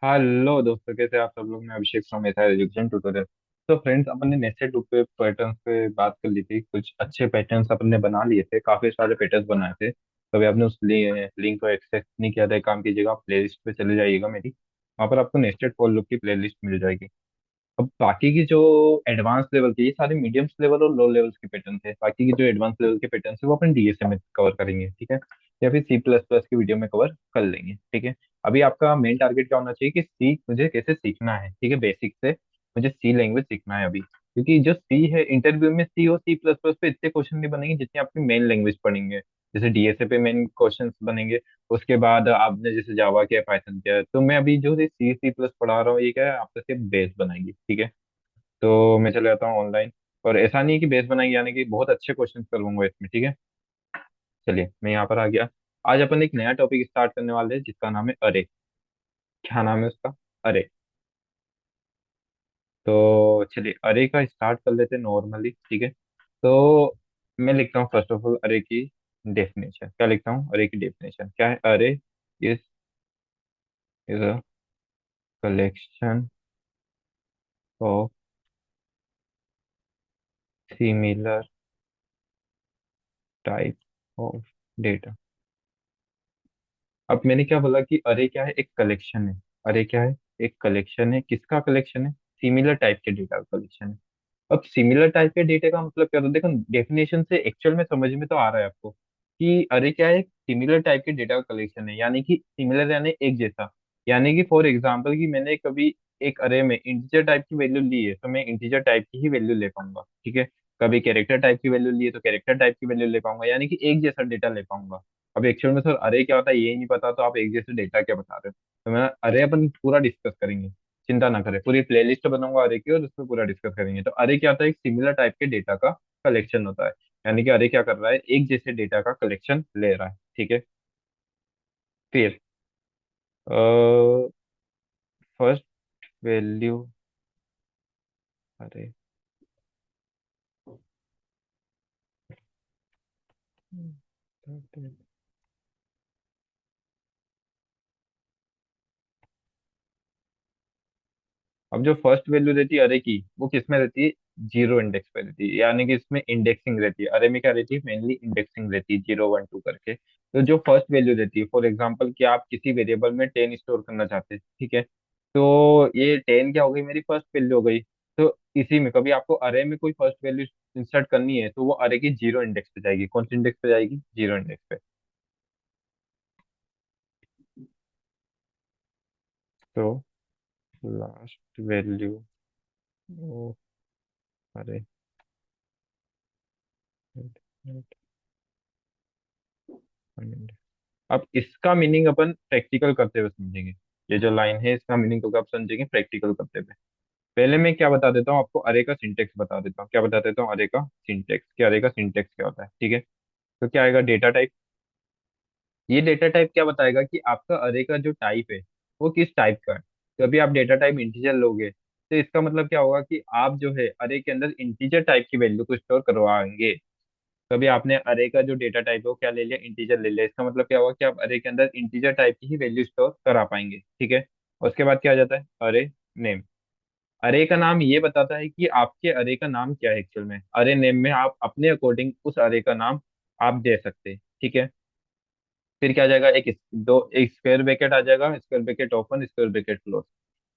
Hello दोस्तों, कैसे आप सब लोग। मैं अभिषेक फ्रॉम एसआर एजुकेशन ट्यूटोरियल। तो फ्रेंड्स, अपन ने नेस्टेड लूप पे पैटर्न्स पे बात कर ली थी। कुछ अच्छे पैटर्न्स अपन ने बना लिए थे, काफी सारे पैटर्न्स बनाए थे। कभी आपने उस लिंक को एक्सेस नहीं किया था, एक काम कीजिएगा, आप प्लेलिस्ट पे चले जाइएगा मेरी। वहाँ पर आपको नेस्टेड फॉर लूप की प्लेलिस्ट मिल जाएगी। अब बाकी की जो एडवांस लेवल के, ये सारे मीडियम लेवल और लो लेवल्स के पैटर्न थे। बाकी की जो एडवांस लेवल के पैटर्न है वो अपन डीएसए में कवर करेंगे, ठीक है। या फिर सी प्लस प्लस की वीडियो में कवर कर लेंगे, ठीक है। अभी आपका मेन टारगेट क्या होना चाहिए कि सी मुझे कैसे सीखना है, ठीक है, बेसिक से। मुझे सी लैंग्वेज सीखना है अभी, क्योंकि जो सी है, इंटरव्यू में सी और सी प्लस प्लस पे इतने क्वेश्चन नहीं बनेंगे जितने आपकी मेन लैंग्वेज पढ़ेंगे। जैसे डीएसए पे मेन क्वेश्चन बनेंगे। उसके बाद आपने जैसे जावा क्या है, पाइथन क्या है। तो मैं अभी जो सी सी प्लस पढ़ा रहा हूँ, ये क्या है, आपका सिर्फ बेस बनाएगी, ठीक है। तो मैं चले जाता हूँ ऑनलाइन। और ऐसा नहीं है कि बेस बनाएंगे, यानी कि बहुत अच्छे क्वेश्चन करवाऊंगा इसमें, ठीक है। चलिए, मैं यहाँ पर आ गया। आज अपन एक नया टॉपिक स्टार्ट करने वाले हैं जिसका नाम है अरे। क्या नाम है उसका? अरे। तो चलिए, अरे का स्टार्ट कर लेते हैं नॉर्मली, ठीक है। तो मैं लिखता हूँ फर्स्ट ऑफ ऑल अरे की डेफिनेशन। क्या लिखता हूँ? अरे की डेफिनेशन क्या है? अरे is is a collection of similar type of data. अब मैंने क्या बोला कि अरे क्या है? एक कलेक्शन है। अरे क्या है? एक कलेक्शन है। किसका कलेक्शन है? सिमिलर टाइप के डेटा का कलेक्शन है। अब सिमिलर टाइप के डेटा का मतलब क्या होता है? देखो, डेफिनेशन से एक्चुअल में समझ में तो आ रहा है आपको कि अरे क्या है? सिमिलर टाइप के डेटा का कलेक्शन है, यानी कि सिमिलर यानी एक जैसा। यानी कि फॉर एग्जाम्पल कि मैंने कभी एक अरे में इंटीजर टाइप की वैल्यू ली है, तो मैं इंटीजर टाइप की ही वैल्यू ले पाऊंगा, ठीक है। कभी कैरेक्टर टाइप की वैल्यू ली है तो कैरेक्टर टाइप की वैल्यू ले पाऊंगा, यानी कि एक जैसा डेटा ले पाऊंगा। अब एक्चुअल में सर अरे क्या होता है ये ही नहीं पता, तो आप एक जैसे डेटा क्या बता रहे हो? तो मैं अरे अपन पूरा डिस्कस करेंगे। चिंता ना करें, पूरी प्लेलिस्ट बनाऊंगा अरे की और उसमें पूरा डिस्कस करेंगे। तो अरे क्या होता है? एक सिमिलर टाइप के डेटा का कलेक्शन होता है। यानी कि अरे क्या कर रहा है? एक जैसे डेटा का कलेक्शन ले रहा है, ठीक है। फिर फर्स्ट वैल्यू। अरे अब जो फर्स्ट वैल्यू रहती है अरे की, वो किस में रहती है? जीरो इंडेक्स पे रहती है, यानी कि इसमें इंडेक्सिंग रहती है। अरे में क्या रहती है? मेनली इंडेक्सिंग रहती है, 0 1 2 करके। तो जो फर्स्ट वैल्यू रहती है, फॉर एग्जांपल कि आप किसी वेरिएबल में 10 स्टोर करना चाहते हैं, ठीक है। तो ये 10 क्या हो गई? मेरी फर्स्ट वैल्यू हो गई। तो इसी में कभी आपको अरे में कोई फर्स्ट वैल्यू इंसर्ट करनी है, तो वो अरे की जीरो इंडेक्स पे जाएगी। कौन सी इंडेक्स पे जाएगी? जीरो इंडेक्स पे। तो लास्ट वैल्यू ओ अरे। अब इसका मीनिंग अपन प्रैक्टिकल करते हुए समझेंगे। ये जो लाइन है इसका मीनिंग तो आप समझेंगे प्रैक्टिकल करते हुए। पहले मैं क्या बता देता हूँ आपको, अरे का सिंटेक्स बता देता हूँ। क्या बता देता हूँ? अरे का सिंटेक्स। क्या अरे का सिंटेक्स क्या होता है, ठीक है। तो क्या आएगा? Data type. ये डेटा टाइप क्या बताएगा कि आपका अरे का जो टाइप है वो किस टाइप का है। तो अभी आप डेटा टाइप इंटीजर लोगे, तो इसका मतलब क्या होगा कि आप जो है अरे के अंदर इंटीजर टाइप की वैल्यू को स्टोर करवाएंगे। कभी आपने अरे का जो डेटा टाइप है वो क्या ले लिया? इंटीजर ले लिया। इसका मतलब क्या हुआ कि आप अरे के अंदर इंटीजर टाइप की ही वैल्यू स्टोर करा पाएंगे, ठीक है। उसके बाद क्या आ जाता है? अरे नेम। अरे का नाम ये बताता है कि आपके अरे का नाम क्या है एक्चुअल में। अरे नेम में आप अपने अकॉर्डिंग उस अरे का नाम आप दे सकते हैं, ठीक है। फिर क्या आ जाएगा? एक स्क्वायर ब्रैकेट आ जाएगा, square bracket open, square bracket close.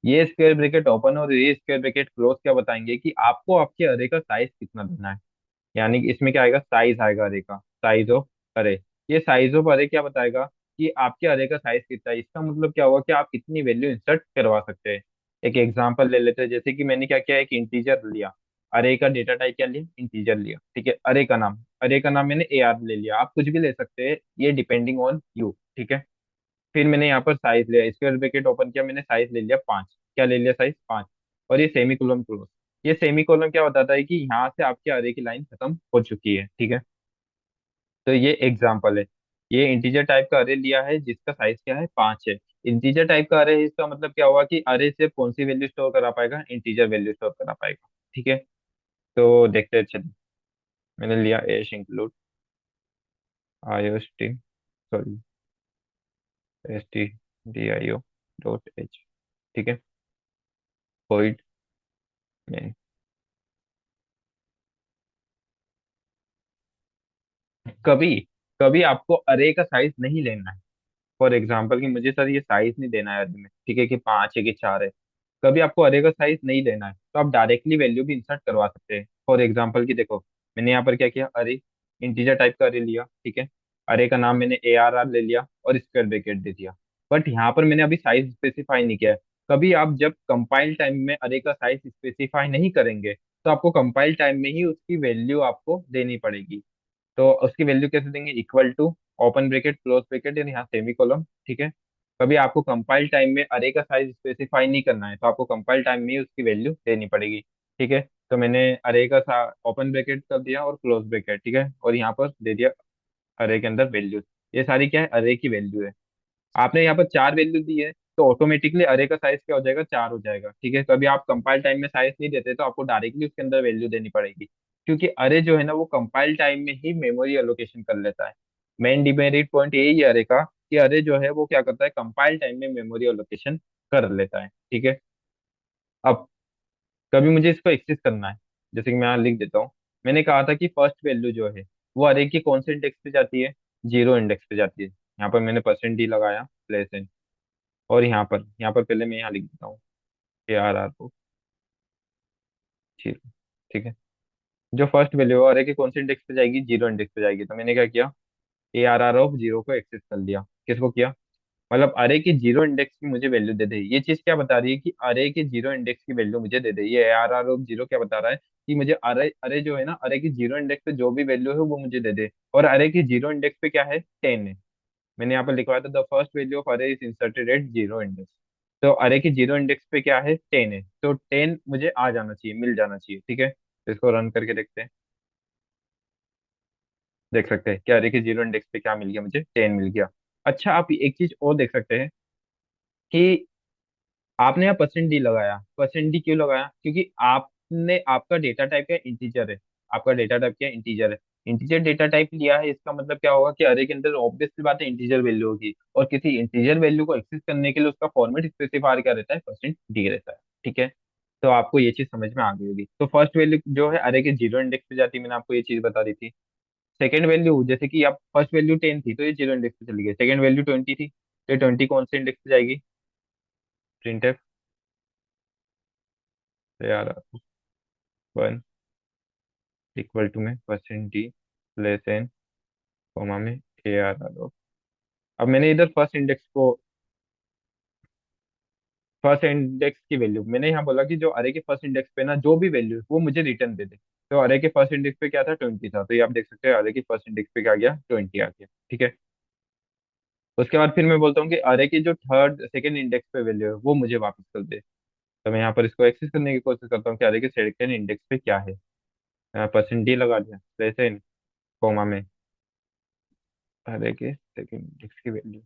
ये स्क्वायर ब्रैकेट ओपन और ये स्क्वायर ब्रैकेट क्लोज क्या बताएंगे कि आपको आपके अरे का साइज कितना देना है। यानी कि इसमें क्या आएगा? साइज आएगा अरे का, साइज ऑफ अरे। ये साइज ऑफ अरे क्या बताएगा कि आपके अरे का साइज कितना है। इसका मतलब क्या हुआ कि आप कितनी वैल्यू इंसर्ट करवा सकते हैं। एक एग्जांपल ले लेते हैं, जैसे कि मैंने क्या किया, एक इंटीजर लिया। अरे का डेटा टाइप क्या लिया? इंटीजर लिया, ठीक है। अरे का नाम मैंने ए आर ले लिया। आप कुछ भी ले सकते हैं, ये डिपेंडिंग ऑन यू, ठीक है। फिर मैंने यहाँ पर साइज लिया, स्क्वायर ब्रैकेट ओपन किया, मैंने साइज ले लिया 5। क्या ले लिया? साइज 5। और ये सेमी कोलन क्लोज। ये सेमी कोलन क्या बताता है कि यहाँ से आपके अरे की लाइन खत्म हो चुकी है, ठीक है। तो ये एग्जाम्पल है। ये इंटीजर टाइप का अरे लिया है जिसका साइज क्या है? 5 है। इंटीजर टाइप का अरे है, इसका मतलब क्या हुआ कि अरे से कौन सी वैल्यू स्टोर करा पाएगा? इंटीजर वैल्यू स्टोर करा पाएगा, ठीक है। तो देखते हैं, चलिए। मैंने लिया hash include IO sorry, S T D I O dot H. ठीक है, void में कभी कभी आपको अरे का साइज नहीं लेना है। फॉर एग्जाम्पल कि मुझे सर ये साइज नहीं देना है अरे में, ठीक है, कि 5 है कि 4 है। कभी आपको अरे का साइज नहीं लेना है तो आप डायरेक्टली वैल्यू भी इंसर्ट करवा सकते हैं। फॉर एग्जाम्पल कि देखो, मैंने यहाँ पर क्या किया, अरे इंटीजर टाइप का अरे लिया, ठीक है। अरे का नाम मैंने ARR ले लिया और स्क्वायर ब्रैकेट दे दिया। बट यहाँ पर मैंने अभी साइज स्पेसिफाई नहीं किया है। कभी आप जब कंपाइल टाइम में अरे का साइज स्पेसिफाई नहीं करेंगे तो आपको कंपाइल टाइम में ही उसकी वैल्यू आपको देनी पड़ेगी। तो उसकी वैल्यू कैसे देंगे, equal to open bracket close bracket और यहाँ सेमी कॉलम, ठीक है। कभी आपको कंपाइल टाइम में अरे का साइज स्पेसिफाई नहीं करना है तो आपको कंपाइल टाइम में ही उसकी वैल्यू देनी पड़ेगी, ठीक है। तो मैंने अरे का ओपन ब्रैकेट कर दिया और क्लोज ब्रैकेट, ठीक है, और यहाँ पर दे दिया अरे के अंदर वैल्यू। ये सारी क्या है, अरे की वैल्यू है। आपने यहाँ पर 4 वैल्यू दी है तो ऑटोमेटिकली अरे का साइज क्या हो जाएगा, 4 हो जाएगा, ठीक है। कभी आप कंपाइल टाइम में साइज नहीं देते तो आपको डायरेक्टली उसके अंदर वैल्यू देनी पड़ेगी, क्योंकि अरे जो है ना वो कंपाइल टाइम में ही मेमोरी एलोकेशन कर लेता है। मेन डिमेरिट पॉइंट यही है अरे का, कि अरे जो है वो क्या करता है, कंपाइल टाइम में मेमोरी एलोकेशन कर लेता है, ठीक है। अब कभी मुझे इसको एक्सेस करना है, जैसे कि मैं यहाँ लिख देता हूँ। मैंने कहा था कि फर्स्ट वैल्यू जो है वो अरे की कौन से इंडेक्स पे जाती है, 0 इंडेक्स पे जाती है। यहाँ पर मैंने %d लगाया, प्लेस इन, और यहाँ पर पहले मैं यहाँ लिख देता हूँ ARR को 0, ठीक है। जो फर्स्ट वैल्यू है अरे के कौन से इंडेक्स पे जाएगी, 0 इंडेक्स पे जाएगी। तो मैंने क्या किया, ARR ऑफ 0 को एक्सेस कर लिया। किसको किया, मतलब अरे की 0 इंडेक्स की मुझे वैल्यू दे दे। ये चीज क्या बता रही है कि अरे की 0 इंडेक्स की वैल्यू मुझे दे दे। ये ARR ऑफ 0 क्या बता रहा है कि मुझे अरे अरे जो है ना, अरे की 0 इंडेक्स पे जो भी वैल्यू है वो मुझे दे दे। और अरे की 0 इंडेक्स पे क्या है, 10 है। मैंने यहाँ पर लिखवाया था द फर्स्ट वैल्यू ऑफ अरे इज इंसर्टेड एट 0 इंडेक्स। तो अरे की 0 इंडेक्स पे क्या है, 10 है, तो 10 मुझे आ जाना चाहिए, मिल जाना चाहिए, ठीक है। तो इसको रन करके देखते हैं। देख सकते हैं कि अरे की 0 इंडेक्स पे क्या मिल गया, मुझे 10 मिल गया। अच्छा, आप एक चीज और देख सकते हैं कि आपने यहाँ %d लगाया। %d क्यों लगाया, क्योंकि आपने, आपका डेटा टाइप क्या इंटीजर है। आपका डेटा टाइप क्या इंटीजर है। इंटीजर डेटा टाइप लिया है, इसका मतलब क्या होगा कि अरे के अंदर ऑब्वियस सी बात है इंटीजर वैल्यू होगी, और किसी इंटीजर वैल्यू को एक्सेस करने के लिए उसका फॉर्मेट स्पेसिफायर क्या रहता है, %d रहता है, ठीक है। तो आपको ये चीज समझ में आ गई होगी। तो फर्स्ट वैल्यू जो है अरे के 0 इंडेक्स पे जाती है, मैंने आपको ये चीज बता दी थी। सेकंड वैल्यू, जैसे कि आप फर्स्ट वैल्यू 10 थी तो ये 0 इंडेक्स पे चली गई। सेकंड वैल्यू 20 थी तो ये 20 कौन से इंडेक्स पे जाएगी, प्रिंट यार, 1 इक्वल टू में %d लेस एन, कॉमा में ARR। अब मैंने इधर फर्स्ट इंडेक्स की वैल्यू मैंने यहाँ बोला कि जो अरे के फर्स्ट इंडेक्स पे ना जो भी वैल्यू वो मुझे रिटर्न दे दे। तो अरे के फर्स्ट इंडेक्स पे क्या था, 20 था, तो ये आप देख सकते हैं अरे के फर्स्ट इंडेक्स पे क्या आ गया, 20 आ गया, ठीक है। उसके बाद फिर मैं बोलता हूँ कि अरे की जो थर्ड सेकंड इंडेक्स पे वैल्यू है वो मुझे वापस कर दे। तो मैं यहाँ पर इसको एक्सेस करने की कोशिश करता हूँ कि अरे के सेकंड इंडेक्स पे क्या है। %d लगा दिया, जैसे कॉमा में अरे के सेकंड इंडेक्स की वैल्यू।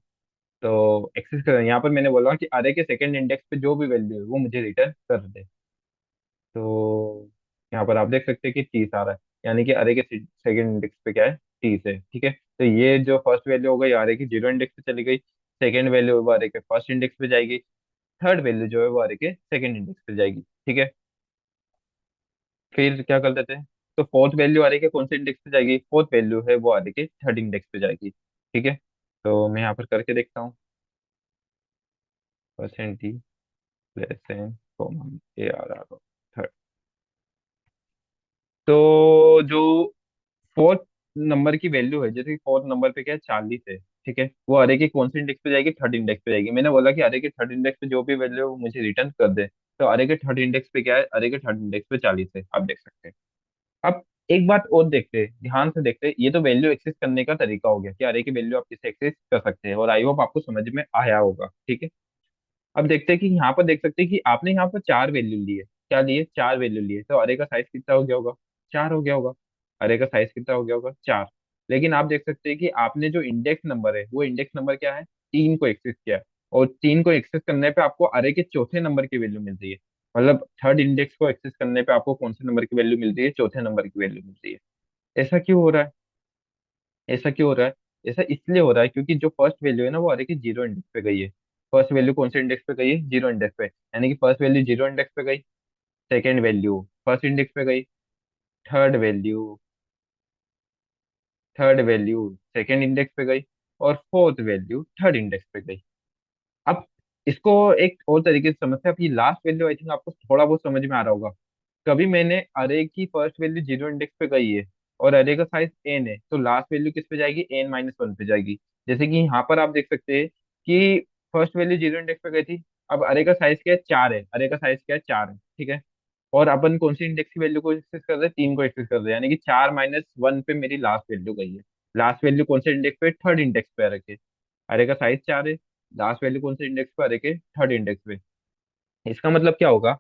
तो एक्सेस कर, यहाँ पर मैंने बोला कि अरे के सेकंड इंडेक्स पे जो भी वैल्यू है वो मुझे रिटर्न कर दे। तो यहाँ पर आप देख सकते हैं कि 30 आ रहा है, यानी कि अरे के सेकंड इंडेक्स पे क्या है, 30 है, ठीक है। तो ये जो फर्स्ट वैल्यू हो गई अरे की 0 इंडेक्स पे चली गई, सेकंड वैल्यू वो अरे के फर्स्ट इंडेक्स पे जाएगी, थर्ड वैल्यू जो है वो अरे के सेकंड इंडेक्स पे जाएगी, ठीक है। फिर क्या कर देते हैं, तो फोर्थ वैल्यू अरे के कौन से इंडेक्स पे जाएगी, फोर्थ वैल्यू है वो अरे के थर्ड इंडेक्स पे जाएगी, ठीक है। तो मैं यहाँ पर करके देखता हूँ, %d less than comma ARR third. तो जो फोर्थ नंबर की वैल्यू है, जैसे कि फोर्थ नंबर पे क्या है, 40 है, ठीक है, वो अरे के कौन से इंडेक्स पे जाएगी, थर्ड इंडेक्स पे जाएगी। मैंने बोला कि अरे के थर्ड इंडेक्स पे जो भी वैल्यू है वो मुझे रिटर्न कर दे। तो अरे के थर्ड इंडेक्स पे क्या है, अरे के थर्ड इंडेक्स पे 40 है, आप देख सकते हैं। अब एक बात और देखते हैं, ध्यान से देखते हैं, ये तो वैल्यू एक्सेस करने का तरीका हो गया कि अरे की वैल्यू आप किसे एक्सेस कर सकते हैं, और आई होप आपको समझ में आया होगा, ठीक है। अब देखते हैं कि यहाँ पर देख सकते हैं कि आपने यहाँ पर 4 वैल्यू लिए, क्या लिए, 4 वैल्यू लिए, तो अरे का साइज कितना हो गया होगा, 4 हो गया होगा। अरे का साइज कितना हो गया होगा, 4। लेकिन आप देख सकते हैं कि आपने जो इंडेक्स नंबर है वो इंडेक्स नंबर क्या है, 3 को एक्सेस किया है। और 3 को एक्सेस करने पे आपको अरे के चौथे नंबर की वैल्यू मिल रही है। मतलब थर्ड इंडेक्स को एक्सेस करने पे आपको कौन से नंबर की वैल्यू मिल रही है, चौथे नंबर की वैल्यू मिल रही है। ऐसा क्यों हो रहा है, ऐसा क्यों हो रहा है, ऐसा इसलिए हो रहा है क्योंकि जो फर्स्ट वैल्यू है ना वो अरे की 0 इंडेक्स पे गई है। फर्स्ट वैल्यू कौन से इंडेक्स पे गई है, जीरो इंडेक्स पे, यानी कि फर्स्ट वैल्यू जीरो इंडेक्स पे गई, सेकंड वैल्यू फर्स्ट इंडेक्स पे गई, third value third value second index पे गई, और फोर्थ वैल्यू थर्ड इंडेक्स पे गई। अब इसको एक और तरीके से समझते हैं। अब ये लास्ट वैल्यू आई थिंक आपको थोड़ा बहुत समझ में आ रहा होगा। कभी मैंने अरे की फर्स्ट वैल्यू जीरो इंडेक्स पे गई है और अरे का साइज एन है, तो लास्ट वैल्यू किस पे जाएगी, एन माइनस वन पे जाएगी। जैसे कि यहाँ पर आप देख सकते हैं कि फर्स्ट वैल्यू जीरो इंडेक्स पे गई थी। अब अरे का साइज क्या है, चार है, अरे का साइज क्या है, चार है, ठीक है। और अपन कौन सी इंडेक्स की वैल्यू को एक्सेस कर रहे हैं, तीन को एक्सेस कर रहे हैं, यानी कि चार माइनस वन पे मेरी लास्ट वैल्यू गई है। लास्ट वैल्यू कौन से इंडेक्स पे, थर्ड इंडेक्स पे अरे के, अरे का साइज चार है, लास्ट वैल्यू कौन से इंडेक्स पे, अरे के थर्ड इंडेक्स पे। इसका मतलब क्या होगा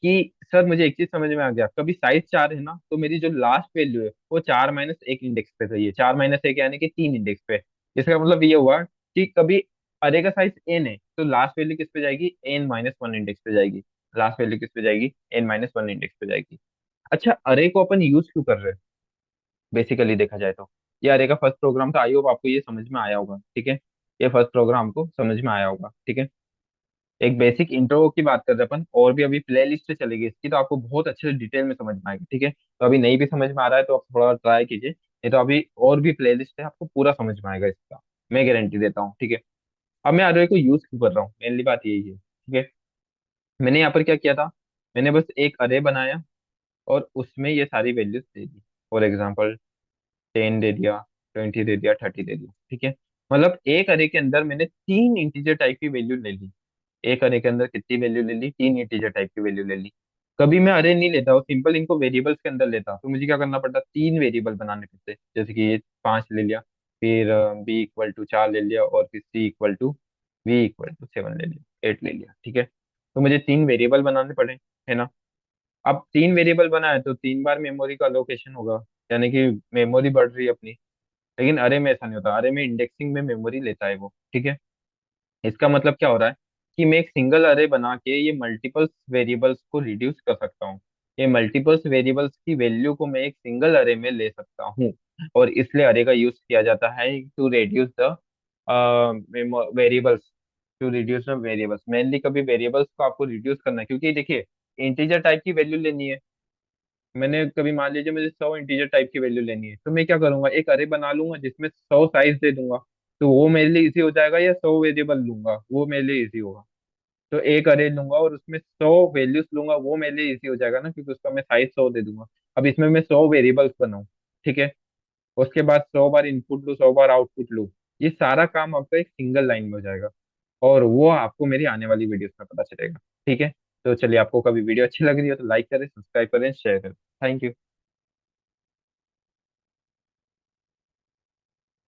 कि सर मुझे एक चीज समझ में आ गया, कभी साइज चार है ना, तो मेरी जो लास्ट वैल्यू है वो चार माइनस एक इंडेक्स पे सही है, चार माइनस एक यानी कि तीन इंडेक्स पे। इसका मतलब ये हुआ कि कभी अरे का साइज एन है तो लास्ट वैल्यू किस पे जाएगी, एन माइनस वन इंडेक्स पे जाएगी। लास्ट वैल्यू किस पे जाएगी, एन माइनस वन इंडेक्स पे जाएगी। अच्छा, अरे को अपन यूज क्यों कर रहे हैं, बेसिकली देखा जाए तो ये अरे का फर्स्ट प्रोग्राम था। आई होप आपको ये समझ में आया होगा, ठीक है। ये फर्स्ट प्रोग्राम को समझ में आया होगा, ठीक है। एक बेसिक इंट्रो की बात कर रहे हैं अपन, और भी अभी प्ले लिस्ट चलेगी इसकी, तो आपको बहुत अच्छे से डिटेल में समझ में आएगी, ठीक है। तो अभी नहीं भी समझ में आ रहा है तो आप थोड़ा ट्राई कीजिए, नहीं तो अभी और भी प्ले लिस्ट है, आपको पूरा समझ में आएगा इसका, मैं गारंटी देता हूँ, ठीक है। अब मैं अरे को यूज क्यों कर रहा हूँ, मेनली बात यही है, ठीक है। मैंने यहाँ पर क्या किया था, मैंने बस एक अरे बनाया और उसमें ये सारी values they the. For example 10 दे दिया, 20 दे दिया, 30 दे दिया, ठीक है। मतलब एक अरे के अंदर मैंने तीन इंटीजर टाइप की वैल्यू ले ली। एक अरे के अंदर कितनी वैल्यू ले ली, तीन इंटीजर टाइप की वैल्यू ले ली। कभी मैं अरे नहीं लेता और सिंपल इनको वेरिएबल्स के अंदर लेता, तो मुझे क्या करना पड़ता, तीन वेरिएबल बनाने पड़ते, जैसे कि ये पांच ले लिया, फिर बी इक्वल टू चार ले लिया, और फिर C equal to V equal to seven ले लिया, एट ले लिया, ठीक है। तो मुझे तीन वेरिएबल बनाने पड़े, है ना। अब तीन वेरिएबल बनाए तो तीन बार मेमोरी का लोकेशन होगा, यानी कि मेमोरी बढ़ रही है अपनी। लेकिन अरे में ऐसा नहीं होता, अरे में इंडेक्सिंग में मेमोरी लेता है वो, ठीक है। इसका मतलब क्या हो रहा है कि मैं एक सिंगल अरे बना के ये मल्टीपल्स वेरिएबल्स को रिड्यूस कर सकता हूँ। ये मल्टीपल्स वेरिएबल्स की वैल्यू को मैं एक सिंगल अरे में ले सकता हूँ, और इसलिए अरे का यूज किया जाता है to reduce the variables, to reduce the variables. Mainly कभी वेरिएबल्स को आपको रिड्यूस करना है, क्योंकि देखिए इंटीजर टाइप की वैल्यू लेनी है। मैंने कभी मान लीजिए मुझे सौ इंटीजर टाइप की वैल्यू लेनी है, तो मैं क्या करूंगा, एक अरे बना लूंगा जिसमें सौ साइज दे दूंगा, तो वो मेरे लिए इजी हो जाएगा, या सौ वेरिएबल लूंगा वो मेरे लिए इजी होगा। तो एक अरे लूंगा और उसमें सौ वैल्यूज लूंगा, वो मेरे लिए इजी हो जाएगा ना, क्योंकि उसका मैं साइज सौ दे दूंगा। अब इसमें मैं सौ वेरिएबल्स बनाऊं, ठीक है, उसके बाद सौ बार इनपुट लूँ, सौ बार आउटपुट लूँ, ये सारा काम आपका एक सिंगल लाइन में हो जाएगा। और वो आपको मेरी आने वाली वीडियोस में पता चलेगा, ठीक है। तो चलिए, आपको कभी वीडियो अच्छी लग रही हो तो लाइक करें, सब्सक्राइब करें, शेयर करें। Thank you.